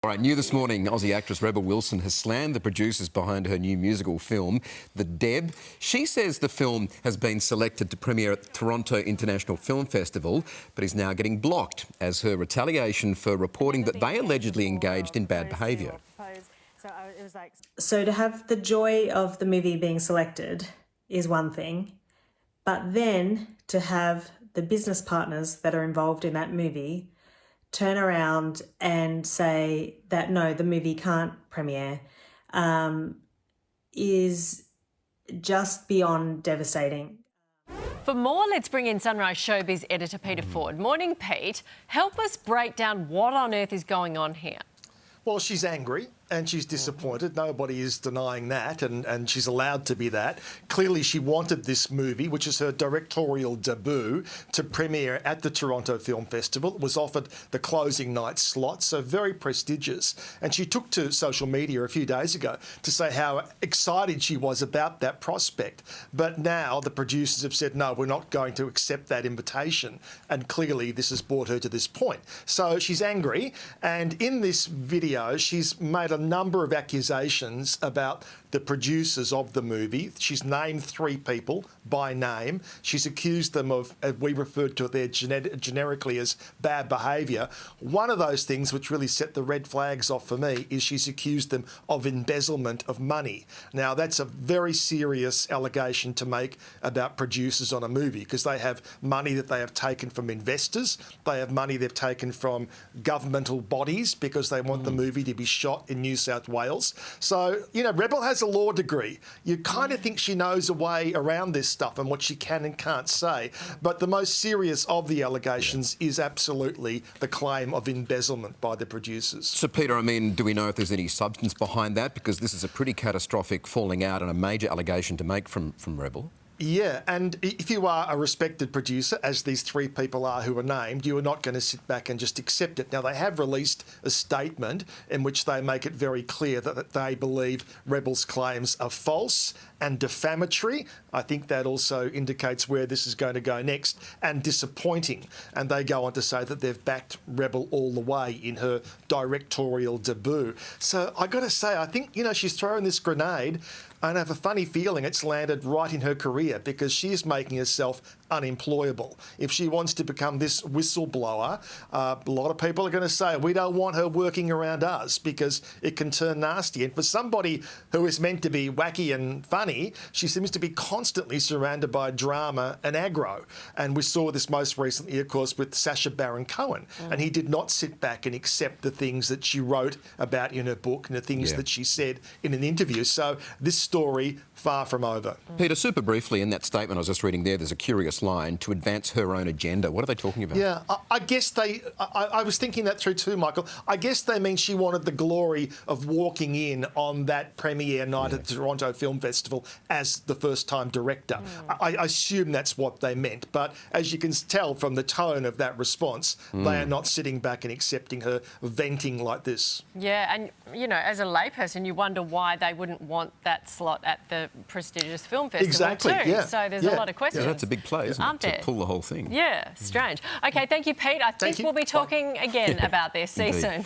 All right, new this morning, Aussie actress Rebel Wilson has slammed the producers behind her new musical film, The Deb. She says the film has been selected to premiere at the Toronto International Film Festival, but is now getting blocked as her retaliation for reporting that they allegedly engaged in bad behaviour. So to have the joy of the movie being selected is one thing, but then to have the business partners that are involved in that movie turn around and say that no, the movie can't premiere is just beyond devastating. For more, let's bring in Sunrise Showbiz editor Peter Ford. Morning, Pete. Help us break down what on earth is going on here. Well, she's angry and she's disappointed. Nobody is denying that, and she's allowed to be that. Clearly, she wanted this movie, which is her directorial debut, to premiere at the Toronto Film Festival. It was offered the closing night slot, so very prestigious. And she took to social media a few days ago to say how excited she was about that prospect. But now the producers have said, no, we're not going to accept that invitation. And clearly, this has brought her to this point. So she's angry, and in this video, she's made a number of accusations about the producers of the movie. She's named 3 people by name. She's accused them of, we referred to it generically as bad behaviour. One of those things which really set the red flags off for me is she's accused them of embezzlement of money. Now, that's a very serious allegation to make about producers on a movie, because they have money that they have taken from investors. They have money they've taken from governmental bodies because they want the movie to be shot in New South Wales. So, you know, Rebel has a law degree. You kind of think she knows a way around this stuff and what she can and can't say. But the most serious of the allegations is absolutely the claim of embezzlement by the producers. So, Peter, I mean, do we know if there's any substance behind that? Because this is a pretty catastrophic falling out and a major allegation to make from Rebel. Yeah, and if you are a respected producer, as these 3 people are who are named, you are not going to sit back and just accept it. Now, they have released a statement in which they make it very clear that they believe Rebel's claims are false and defamatory. I think that also indicates where this is going to go next, and disappointing. And they go on to say that they've backed Rebel all the way in her directorial debut. So I got to say, I think, you know, she's throwing this grenade, and I have a funny feeling it's landed right in her career, because she is making herself unemployable. If she wants to become this whistleblower, a lot of people are going to say, we don't want her working around us because it can turn nasty. And for somebody who is meant to be wacky and funny, she seems to be constantly surrounded by drama and aggro. And we saw this most recently, of course, with Sacha Baron Cohen. And he did not sit back and accept the things that she wrote about in her book and the things that she said in an interview. So this story, far from over. Peter, super briefly, in that statement I was just reading there, there's a curious line, to advance her own agenda. What are they talking about? Yeah, I guess I was thinking that through too, Michael. I guess they mean she wanted the glory of walking in on that premiere night at the Toronto Film Festival as the first-time director. I assume that's what they meant. But as you can tell from the tone of that response, they are not sitting back and accepting her venting like this. Yeah, and, you know, as a layperson, you wonder why they wouldn't want that slot at the prestigious film festival too. Yeah. So there's a lot of questions. Yeah, that's a big play, isn't it, to pull the whole thing? Yeah, strange. OK, thank you, Pete. I think we'll be talking again about this. See you soon.